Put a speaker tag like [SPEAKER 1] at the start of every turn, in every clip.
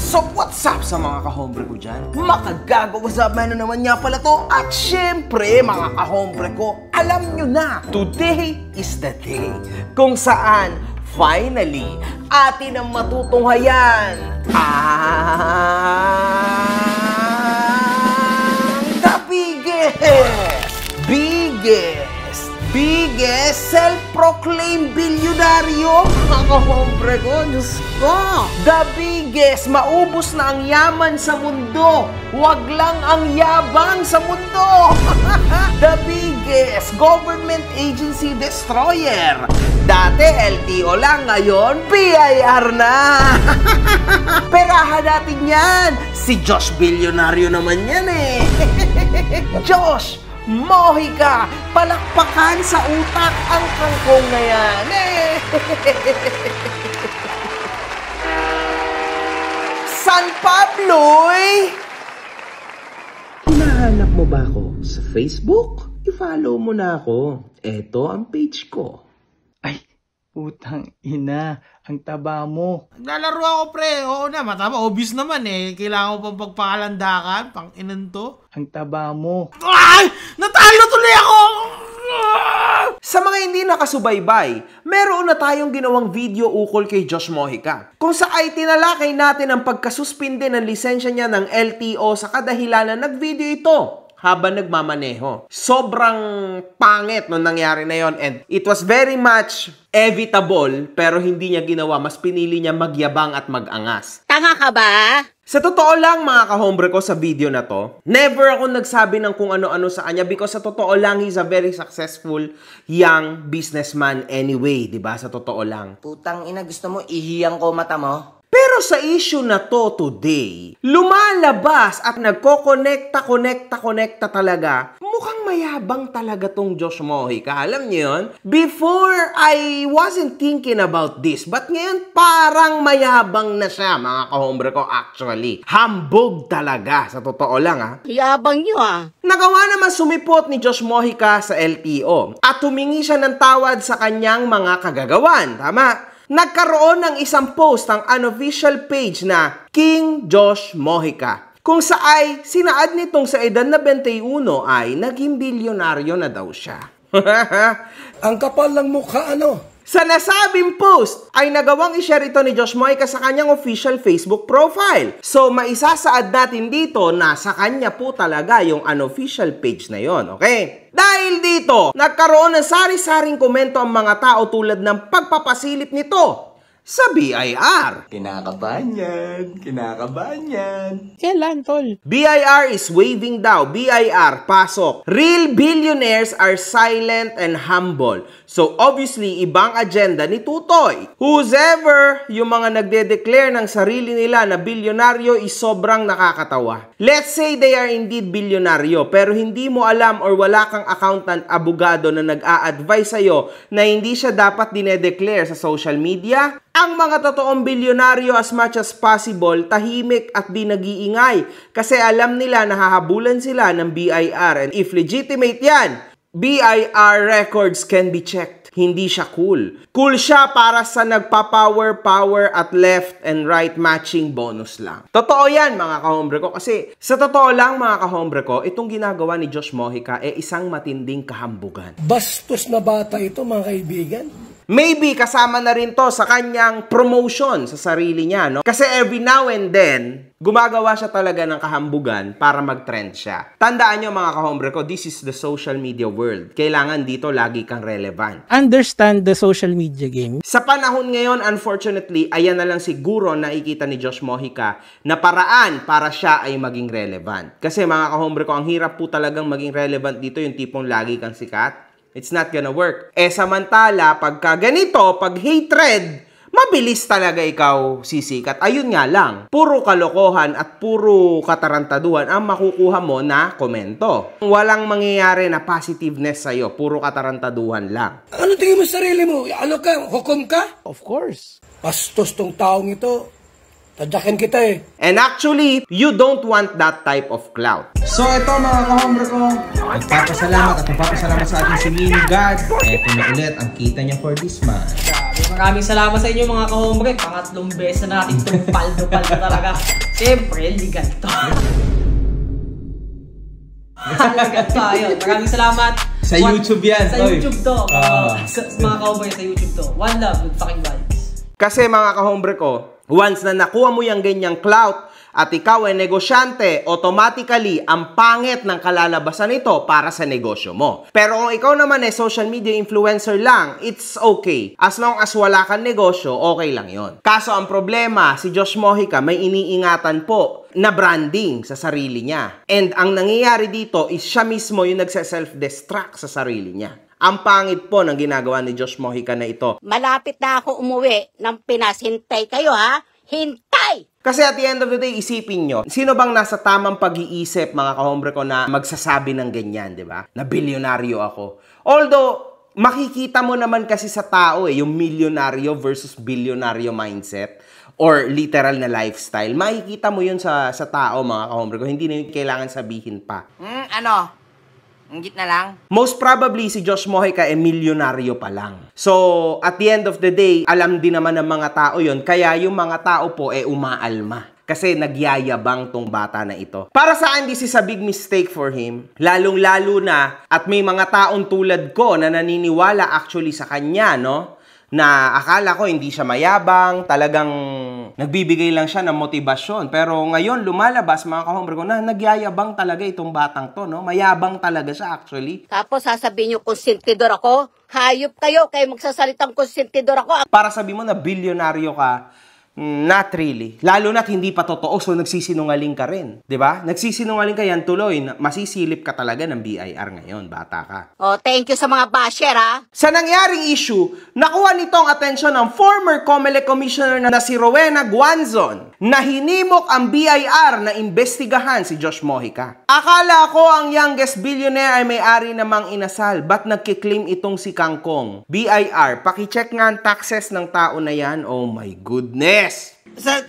[SPEAKER 1] So what's up sa mga kahombre ko dyan? Makagago, what's up man, na naman nga pala to. At syempre mga kahombre ko, alam nyo na, today is the day kung saan finally atin ang matutunghayan the biggest self-proclaimed bilyonaryo, mga kahombre ko, Diyos ko. The biggest, maubos na ang yaman sa mundo, wag lang ang yabang sa mundo. The biggest government agency destroyer. Dati LTO lang, ngayon BIR na. Perahan natin yan. Si Josh Bilyonaryo naman yan eh. Josh Mojica, palakpakan sa utak ang kangkong na yan eh. San Pablo eh. Hinahanap mo ba ako sa Facebook? I-follow mo na ako. Eto ang page ko.
[SPEAKER 2] Ay, putang ina, ang taba mo.
[SPEAKER 3] Naglalaro ako pre, oo na, matama, obvious naman eh. Kailangan ko pang pagpakalandakan, pang inan to.
[SPEAKER 2] Ang taba mo.
[SPEAKER 3] Ay! Natalo tuloy ako!
[SPEAKER 1] Sa mga hindi nakasubaybay, meron na tayong ginawang video ukol kay Josh Mojica, kung saan tinalakay natin ang pagkasuspinde ng lisensya niya ng LTO sa kadahilanan nag-video ito habang nagmamaneho. Sobrang pangit nung nangyari na yon, and it was very much evitable, pero hindi niya ginawa. Mas pinili niya magyabang at magangas.
[SPEAKER 4] Tanga ka ba?
[SPEAKER 1] Sa totoo lang mga kahombre ko, sa video na to, never ako nagsabi ng kung ano-ano sa kanya because sa totoo lang, he's a very successful young businessman anyway, di ba? Sa totoo lang.
[SPEAKER 4] Putang ina, gusto mo ihiyang ko mata mo?
[SPEAKER 1] Pero sa issue na to today, lumalabas at nagko-connecta talaga. Mukhang mayabang talaga tong Josh Mojica. Alam niyo yun? Before, I wasn't thinking about this. But ngayon, parang mayabang na siya, mga kahombre ko, actually. Hambog talaga, sa totoo lang ha.
[SPEAKER 4] Yabang nyo ah.
[SPEAKER 1] Nagawa naman sumipot ni Josh Mojica sa LTO. At humingi siya ng tawad sa kanyang mga kagagawan. Tama? Nagkaroon ng isang post ang unofficial page na King Josh Mojica, kung saay sinaad nitong sa edad na 21 ay naging bilyonaryo na daw siya.
[SPEAKER 5] Ang kapal ng mukha ano?
[SPEAKER 1] Sa nasabing post ay nagawang i-share ito ni Josh Mojica sa kanyang official Facebook profile. So maisasaad natin dito na sa kanya po talaga yung unofficial page na yon, okay? Dahil dito, nagkaroon ng sari-saring komento ang mga tao tulad ng pagpapasilip nito sa BIR.
[SPEAKER 5] Kinakabahan yan.
[SPEAKER 2] Kailan, tol?
[SPEAKER 1] BIR is waving daw. BIR, pasok. Real billionaires are silent and humble. So obviously, ibang agenda ni Tutoy. Whoever yung mga nagde-declare ng sarili nila na bilyonaryo is sobrang nakakatawa. Let's say they are indeed bilyonaryo, pero hindi mo alam or wala kang accountant, abogado na nag-a-advise sa'yo na hindi siya dapat dinedeclare sa social media. Ang mga totoong bilyonaryo, as much as possible, tahimik at di nag-iingay kasi alam nila na hahabulan sila ng BIR, and if legitimate yan, BIR records can be checked. Hindi siya cool. Cool siya para sa nagpa-power at left and right matching bonus lang. Totoo yan mga kahombre ko, kasi sa totoo lang mga kahombre ko, itong ginagawa ni Josh Mojica ay isang matinding kahambugan.
[SPEAKER 5] Bastos na bata ito mga kaibigan.
[SPEAKER 1] Maybe kasama na rin to sa kanyang promotion sa sarili niya, no? Kasi every now and then, gumagawa siya talaga ng kahambugan para mag-trend siya. Tandaan nyo mga kahombre ko, this is the social media world. Kailangan dito lagi kang relevant.
[SPEAKER 2] Understand the social media game.
[SPEAKER 1] Sa panahon ngayon, unfortunately, ayan na lang siguro nakikita ni Josh Mojica na paraan para siya ay maging relevant. Kasi mga kahombre ko, ang hirap po talagang maging relevant dito, yung tipong lagi kang sikat. It's not gonna work. Samantala, pagka ganito, pag hatred, mabilis talaga ikaw sisikat. Ayun nga lang, puro kalokohan at puro katarantaduhan ang makukuha mo na komento. Walang mangyayari na positiveness sa'yo, puro katarantaduhan lang.
[SPEAKER 5] Ano tingin mo sa sarili mo? Ano ka? Hukom ka?
[SPEAKER 2] Of course.
[SPEAKER 5] Bastos tong taong ito. Tadyakin kita eh.
[SPEAKER 1] And actually, you don't want that type of clout. So ito mga kahombre ko, magpapasalamat sa ating si Mini God. Ito na ulit ang kita niya for this month.
[SPEAKER 6] Maraming salamat sa inyo mga kahombre. Pangatlong beses na natin itong paldo-paldo talaga. Siyempre, legal to. Legal to, ayun. Maraming salamat.
[SPEAKER 1] Sa YouTube yan.
[SPEAKER 6] Sa YouTube to. Sa mga kahombre sa YouTube to. One love, good fucking vibes.
[SPEAKER 1] Kasi mga kahombre ko, once na nakuha mo yung ganyang clout at ikaw ay negosyante, automatically, ang pangit ng kalalabasan nito para sa negosyo mo. Pero kung ikaw naman ay social media influencer lang, it's okay. As long as wala kang negosyo, okay lang yon. Kaso ang problema, si Josh Mojica may iniingatan po na branding sa sarili niya. And ang nangyayari dito is siya mismo yung nagse-self-destruct sa sarili niya. Ang pangit po ng ginagawa ni Josh Mojica na ito.
[SPEAKER 4] Malapit na ako umuwi ng Pinas. Hintay kayo ha? Hintay!
[SPEAKER 1] Kasi at the end of the day, isipin nyo, sino bang nasa tamang pag-iisip, mga kahombre ko, na magsasabi ng ganyan, di ba? Na bilyonaryo ako. Although, makikita mo naman kasi sa tao yung milyonaryo versus bilyonaryo mindset or literal na lifestyle. Makikita mo yun sa tao, mga kahombre ko. Hindi na yun kailangan sabihin pa.
[SPEAKER 4] Ano? Inggit na lang?
[SPEAKER 1] Most probably, si Josh Mojica milyonaryo pa lang. So, at the end of the day, alam din naman ng mga tao yon. Kaya yung mga tao po umaalma. Kasi nagyayabang tong bata na ito. Para sa akin, this is a big mistake for him. Lalong-lalo na, at may mga taong tulad ko na naniniwala actually sa kanya, no? Na akala ko hindi siya mayabang, talagang nagbibigay lang siya ng motibasyon. Pero ngayon, lumalabas mga kahombre ko na nagyayabang talaga itong batang to, no? Mayabang talaga siya actually.
[SPEAKER 4] Tapos sasabihin nyo konsentidor ako? Hayop kayo magsasalitang konsentidor ako.
[SPEAKER 1] Para sabi mo na bilyonaryo ka, not really. Lalo na't hindi pa totoo, so nagsisinungaling ka rin. 'Di ba? Nagsisinungaling ka yan tuloy, masisilip ka talaga ng BIR ngayon, bata ka.
[SPEAKER 4] Oh, thank you sa mga basher ha.
[SPEAKER 1] Sa nangyaring issue, nakuha nitong atensyon ng former COMELEC Commissioner na si Rowena Guanzon na hinimok ang BIR na imbestigahan si Josh Mojica. Akala ko ang youngest billionaire ay may-ari namang inasal, ba't nagkiklaim itong si Kangkong? BIR, pakicheck nga ang taxes ng tao na yan. Oh my goodness!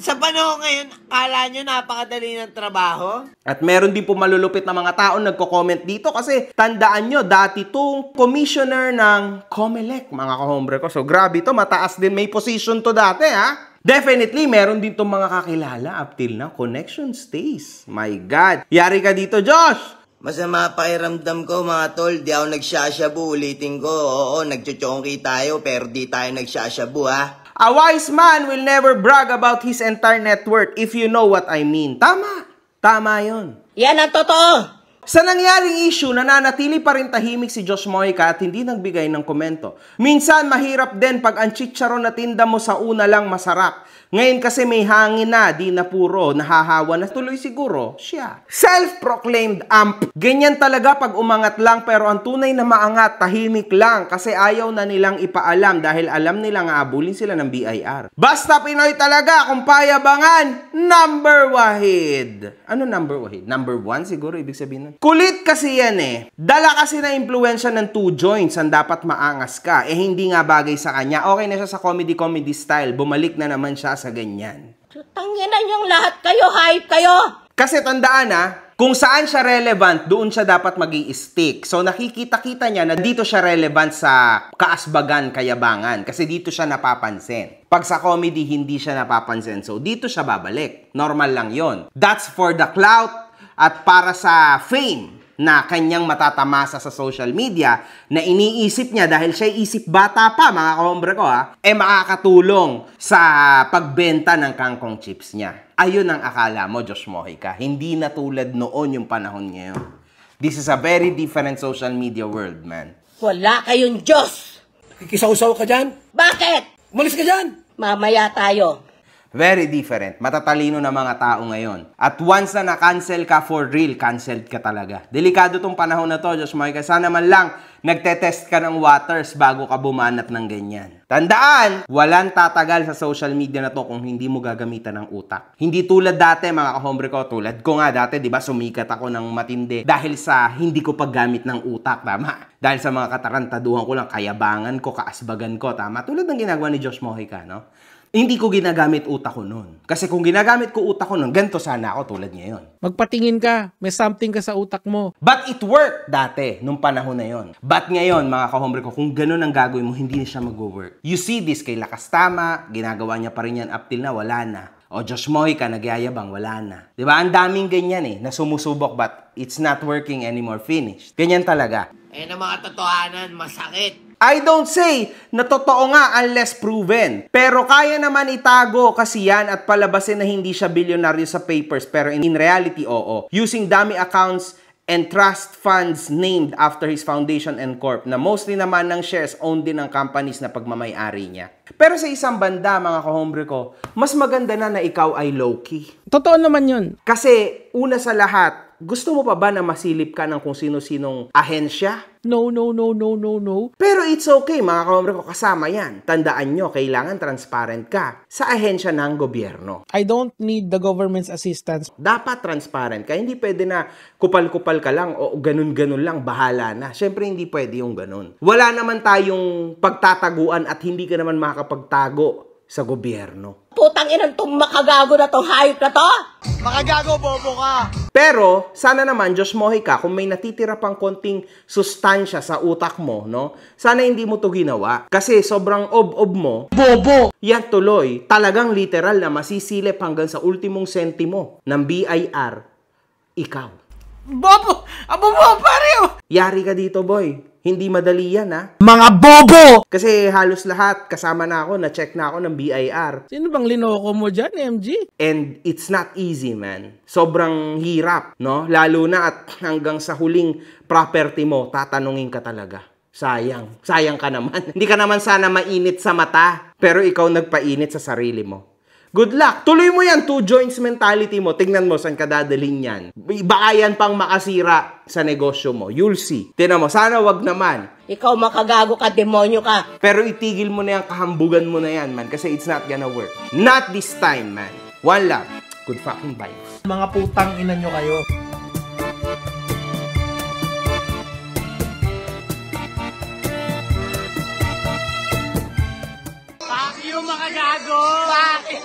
[SPEAKER 7] Sa panahon ngayon, akala nyo napakadali ng trabaho?
[SPEAKER 1] At meron din po malulupit na mga tao nagko-comment dito kasi tandaan nyo, dati itong commissioner ng COMELEC, mga kahombre ko. So grabe to, mataas din, may position to dati ha. Definitely, meron din itong mga kakilala up till now. Connection stays. My God. Yari ka dito, Josh!
[SPEAKER 7] Masama pakiramdam ko mga tol, di ako nagsashabu, ulitin ko. Oo, nagchuchongki tayo pero di tayo nagsashabu ha.
[SPEAKER 1] A wise man will never brag about his entire net worth, if you know what I mean. Tama. Tama yun.
[SPEAKER 4] Yan ang totoo.
[SPEAKER 1] Sa nangyaring issue, nananatili pa rin tahimik si Josh Mojica at hindi nagbigay ng komento. Minsan, mahirap din pag ang chicharon na tinda mo sa una lang masarap. Ngayon kasi may hangin na, di na puro, nahahawa na tuloy siguro siya. Self-proclaimed amp. Ganyan talaga pag umangat lang pero ang tunay na maangat, tahimik lang kasi ayaw na nilang ipaalam dahil alam nilang aabulin sila ng BIR. Basta Pinoy talaga kung payabangan, number wahid. Ano number wahid? Number one siguro ibig sabihin nun. Kulit kasi yan eh. Dala kasi na impluensya ng two joints ang dapat maangas ka. Eh hindi nga bagay sa kanya. Okay na siya sa comedy style. Bumalik na naman siya sa ganyan.
[SPEAKER 4] Tanginan yung lahat kayo, hype kayo!
[SPEAKER 1] Kasi tandaan kung saan siya relevant, doon siya dapat mag-i-stick. So nakikita-kita niya na dito siya relevant sa kaasbagan, kayabangan. Kasi dito siya napapansin. Pag sa comedy, hindi siya napapansin. So dito siya babalik. Normal lang yon. That's for the clout at para sa fame na kanyang matatamasa sa social media na iniisip niya dahil siya isip bata pa, mga kahombre ko makakatulong sa pagbenta ng kangkong chips niya. Ayun ang akala mo, Josh Mojica. Hindi na tulad noon yung panahon ngayon. This is a very different social media world, man.
[SPEAKER 4] Wala kayong Diyos!
[SPEAKER 5] Kikisaw-saw ka dyan?
[SPEAKER 4] Bakit?
[SPEAKER 5] Umalis ka dyan!
[SPEAKER 4] Mamaya tayo.
[SPEAKER 1] Very different. Matatalino na mga tao ngayon. At once na na-cancel ka for real, canceled ka talaga. Delikado tong panahon na to, Josh Mojica. Sana man lang nagtetest ka ng waters bago ka bumanat ng ganyan. Tandaan, walang tatagal sa social media na to kung hindi mo gagamitan ng utak. Hindi tulad dati, mga kahombre ko. Tulad ko nga dati, di ba, sumikat ako ng matindi dahil sa hindi ko paggamit ng utak, tama? Dahil sa mga katarantaduhan ko lang, kayabangan ko, kaasbagan ko, tama? Tulad ng ginagawa ni Josh Mojica, no? Hindi ko ginagamit utak ko nun. Kasi kung ginagamit ko utak ko nun, ganito sana ako tulad ngayon.
[SPEAKER 8] Magpatingin ka, may something ka sa utak mo.
[SPEAKER 1] But it worked dati, nung panahon na yon. But ngayon, mga kahombre ko, kung ganun ang gagawin mo, hindi na siya mag-work. You see this kay Lakas Tama, ginagawa niya pa rin yan up till na, wala na. O Josh Mojica, nagyayabang, wala na. Diba? Ang daming ganyan na sumusubok but it's not working anymore, finished. Ganyan talaga.
[SPEAKER 7] Eh na mga totohanan, masakit.
[SPEAKER 1] I don't say na totoo nga unless proven. Pero kaya naman itago kasi yan at palabasin na hindi siya bilyonaryo sa papers. Pero in reality, oo. Using dummy accounts and trust funds named after his foundation and corp na mostly naman ng shares owned din ng companies na pagmamay-ari niya. Pero sa isang banda, mga kahombre ko, mas maganda na ikaw ay low-key.
[SPEAKER 8] Totoo naman yun.
[SPEAKER 1] Kasi una sa lahat, gusto mo pa ba na masilip ka ng kung sino-sinong ahensya?
[SPEAKER 8] No.
[SPEAKER 1] Pero it's okay, mga kahombre ko, kasama yan. Tandaan nyo, kailangan transparent ka sa ahensya ng gobyerno.
[SPEAKER 8] I don't need the government's assistance.
[SPEAKER 1] Dapat transparent ka. Hindi pwede na kupal-kupal ka lang o ganun-ganun lang, bahala na. Siyempre, hindi pwede yung ganun. Wala naman tayong pagtataguan at hindi ka naman makakapagtago sa gobyerno.
[SPEAKER 4] Putang inang tong makagago na tong hayop na to!
[SPEAKER 3] Makagago, bobo ka!
[SPEAKER 1] Pero, sana naman, Josh Mojica, kung may natitira pang konting sustansya sa utak mo, no? Sana hindi mo to ginawa. Kasi sobrang ob-ob mo, bobo! Yan tuloy, talagang literal na masisilip hanggang sa ultimong sentimo ng BIR, ikaw.
[SPEAKER 3] Bobo! Bobo, pare!
[SPEAKER 1] Yari ka dito, boy. Hindi madali yan, ha?
[SPEAKER 3] Mga bobo!
[SPEAKER 1] Kasi halos lahat, kasama na ako, na-check na ako ng BIR.
[SPEAKER 8] Sino bang linoko mo dyan, MG?
[SPEAKER 1] And it's not easy, man. Sobrang hirap, no? Lalo na at hanggang sa huling property mo, tatanungin ka talaga. Sayang. Sayang ka naman. Hindi ka naman sana mainit sa mata. Pero ikaw nagpainit sa sarili mo. Good luck. Tuloy mo yan, two joints mentality mo. Tingnan mo saan ka dadalhin yan. Baka yan pang makasira sa negosyo mo. You'll see. Tingnan mo, sana wag naman.
[SPEAKER 4] Ikaw makagago ka, demonyo ka.
[SPEAKER 1] Pero itigil mo na yan, kahambugan mo na yan, man. Kasi it's not gonna work. Not this time, man. One love. Good fucking vibes.
[SPEAKER 3] Mga putang ina nyo kayo. Fuck you, mga gago! Bakit?